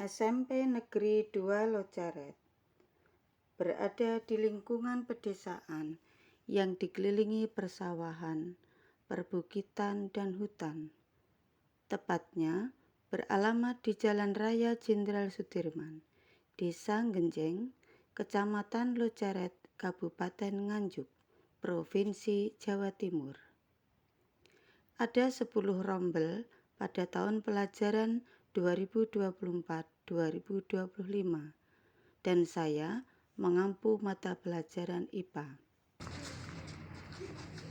SMP Negeri 2 Locaret berada di lingkungan pedesaan yang dikelilingi persawahan, perbukitan, dan hutan. Tepatnya beralamat di Jalan Raya Jenderal Sudirman, Desa Genjeng, Kecamatan Locaret, Kabupaten Nganjuk, Provinsi Jawa Timur. Ada 10 rombel pada tahun pelajaran 2024-2025 dan saya mengampu mata pelajaran IPA.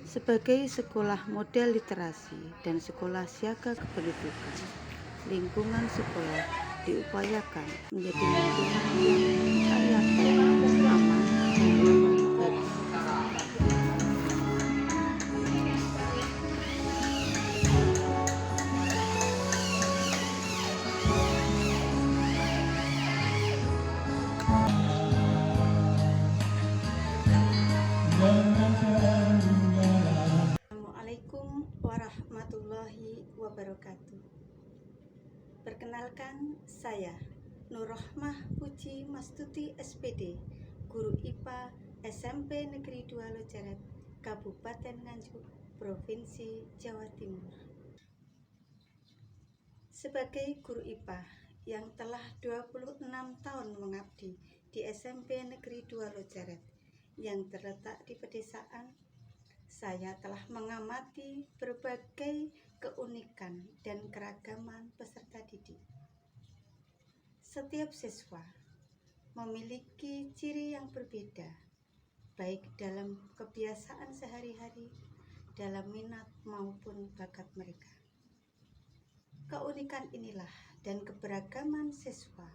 Sebagai sekolah model literasi dan sekolah siaga kependudukan, lingkungan sekolah diupayakan menjadi lingkungan yang kaya, aman, dan nyaman bagi Assalamualaikum warahmatullahi wabarakatuh. Perkenalkan, saya Nurrohmah Puji Mastuti SPD, guru IPA SMP Negeri 2 Locaret, Kabupaten Nganjuk, Provinsi Jawa Timur. Sebagai guru IPA yang telah 26 tahun mengabdi di SMP Negeri 2 Locaret yang terletak di pedesaan, saya telah mengamati berbagai keunikan dan keragaman peserta didik. Setiap siswa memiliki ciri yang berbeda, baik dalam kebiasaan sehari-hari, dalam minat maupun bakat mereka. Keunikan inilah dan keberagaman siswa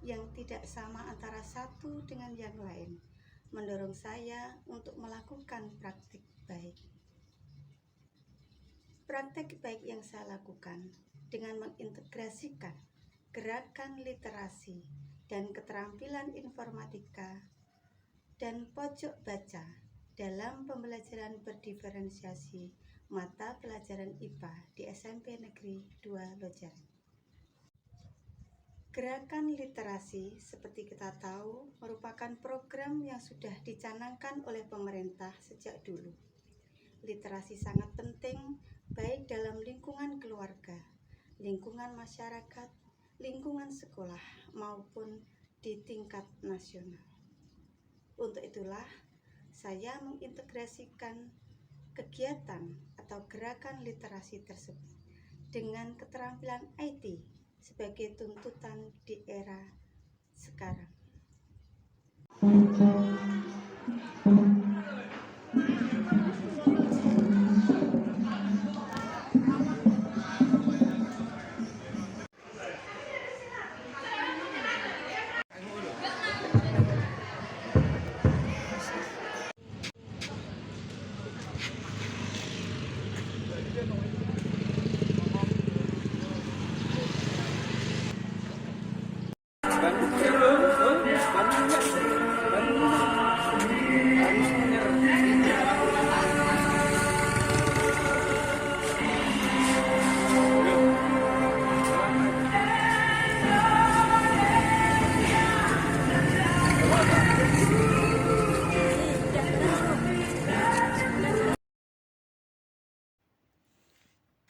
yang tidak sama antara satu dengan yang lain mendorong saya untuk melakukan praktik baik. Praktek baik yang saya lakukan dengan mengintegrasikan gerakan literasi dan keterampilan informatika dan pojok baca dalam pembelajaran berdiferensiasi mata pelajaran IPA di SMP Negeri 2 Locaret. Gerakan literasi, seperti kita tahu, merupakan program yang sudah dicanangkan oleh pemerintah sejak dulu. Literasi sangat penting baik dalam lingkungan keluarga, lingkungan masyarakat, lingkungan sekolah, maupun di tingkat nasional. Untuk itulah, saya mengintegrasikan kegiatan atau gerakan literasi tersebut dengan keterampilan IT sebagai tuntutan di era sekarang.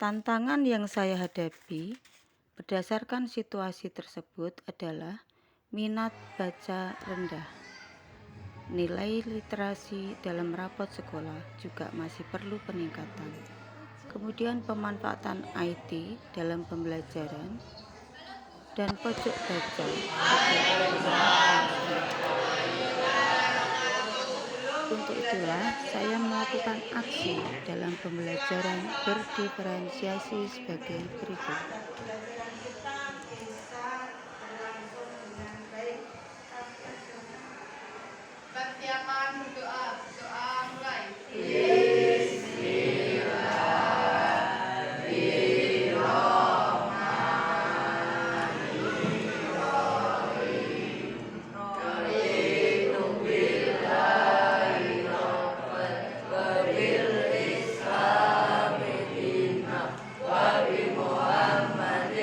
Tantangan yang saya hadapi berdasarkan situasi tersebut adalah minat baca rendah. Nilai literasi dalam rapot sekolah juga masih perlu peningkatan. Kemudian pemanfaatan IT dalam pembelajaran dan pojok baca. Untuk itulah saya melakukan aksi dalam pembelajaran berdiferensiasi sebagai berikut. Persiapan doa mulai. Wa bi Muhammadin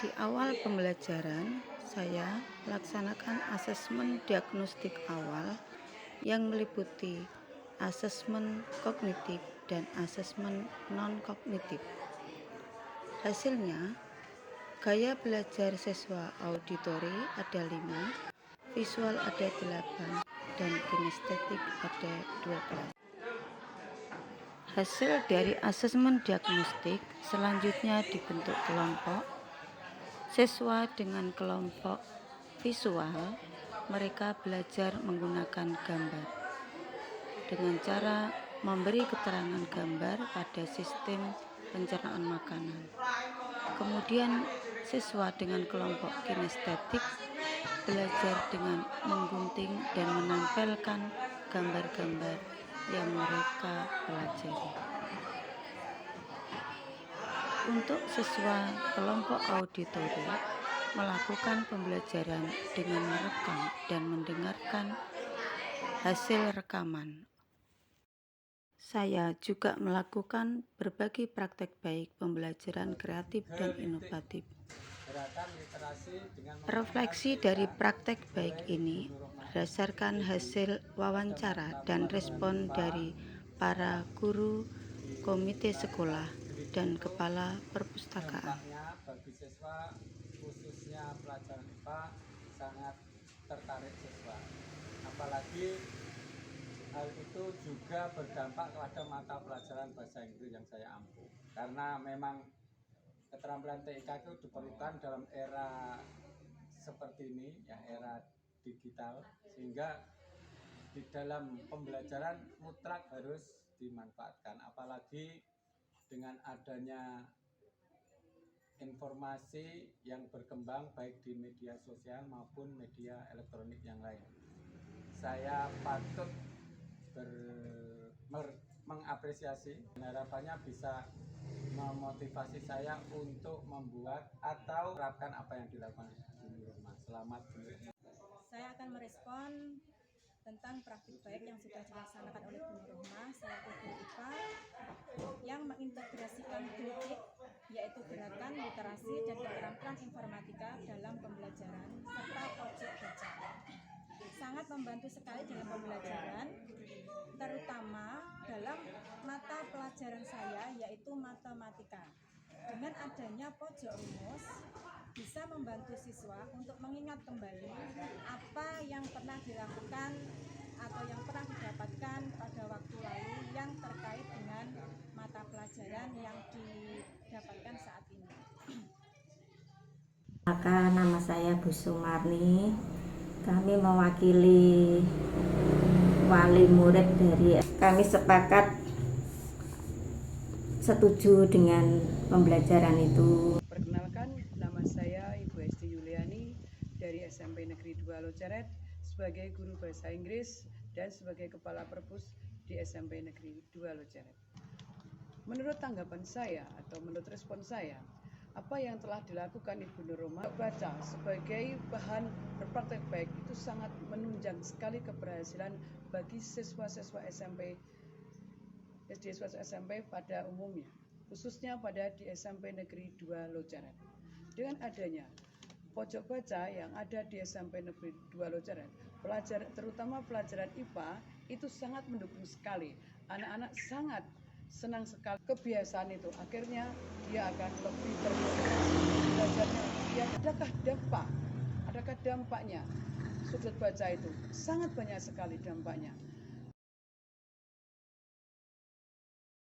Di awal pembelajaran, saya laksanakan asesmen diagnostik awal yang meliputi asesmen kognitif dan asesmen non-kognitif. Hasilnya, gaya belajar siswa auditori ada 5, visual ada 8, dan kinestetik ada 12. Hasil dari asesmen diagnostik selanjutnya dibentuk kelompok. Siswa dengan kelompok visual, mereka belajar menggunakan gambar dengan cara memberi keterangan gambar pada sistem pencernaan makanan. Kemudian siswa dengan kelompok kinestetik belajar dengan menggunting dan menempelkan gambar-gambar yang mereka pelajari. Untuk siswa kelompok auditori melakukan pembelajaran dengan merekam dan mendengarkan hasil rekaman. Saya juga melakukan berbagai praktek baik pembelajaran kreatif dan inovatif. Refleksi dari praktek baik ini berdasarkan hasil wawancara dan respon dari para guru, komite sekolah, dan kepala perpustakaan. Bagi siswa, khususnya pelajaran IPA, sangat tertarik siswa. Apalagi hal itu juga berdampak kepada mata pelajaran bahasa Inggris yang saya ampuh. Karena memang keterampilan TIK itu diperlukan dalam era seperti ini, ya era digital, sehingga di dalam pembelajaran mutlak harus dimanfaatkan. Apalagi dengan adanya informasi yang berkembang baik di media sosial maupun media elektronik yang lain. Saya patut mengapresiasi dan harapannya bisa memotivasi saya untuk membuat atau menerapkan apa yang dilakukan di rumah. Selamat. Saya akan merespon tentang praktik baik yang sudah dilaksanakan oleh Bu Nur Rohmah selaku guru IPA yang mengintegrasikan toolkit yaitu gerakan literasi dan keterampilan informatika dalam pembelajaran serta pojok baca. Sangat membantu sekali dalam pembelajaran, terutama dalam mata pelajaran saya yaitu matematika. Dengan adanya pojok rumus bisa membantu siswa untuk mengingat kembali apa yang pernah dilakukan atau yang pernah didapatkan pada waktu lalu yang terkait dengan mata pelajaran yang didapatkan saat ini. Maka nama saya Bu Sumarni. Kami mewakili wali murid dari kami sepakat setuju dengan pembelajaran itu. Perkenalkan, nama saya Ibu Esti Yuliani dari SMP Negeri 2 Loceret sebagai guru bahasa Inggris dan sebagai kepala perpus di SMP Negeri 2 Loceret. Menurut tanggapan saya atau menurut respon saya, apa yang telah dilakukan Ibu Nur Rohmah baca sebagai bahan berpraktek baik itu sangat menunjang sekali keberhasilan bagi siswa-siswa SMP pada umumnya, khususnya pada di SMP Negeri 2 Loceret. Dengan adanya pojok baca yang ada di SMP Negeri 2 Loceret, terutama pelajaran IPA itu sangat mendukung sekali. Anak-anak sangat senang sekali kebiasaan itu, akhirnya dia akan lebih termotivasi belajarnya. Adakah dampaknya sudut baca itu? Sangat banyak sekali dampaknya.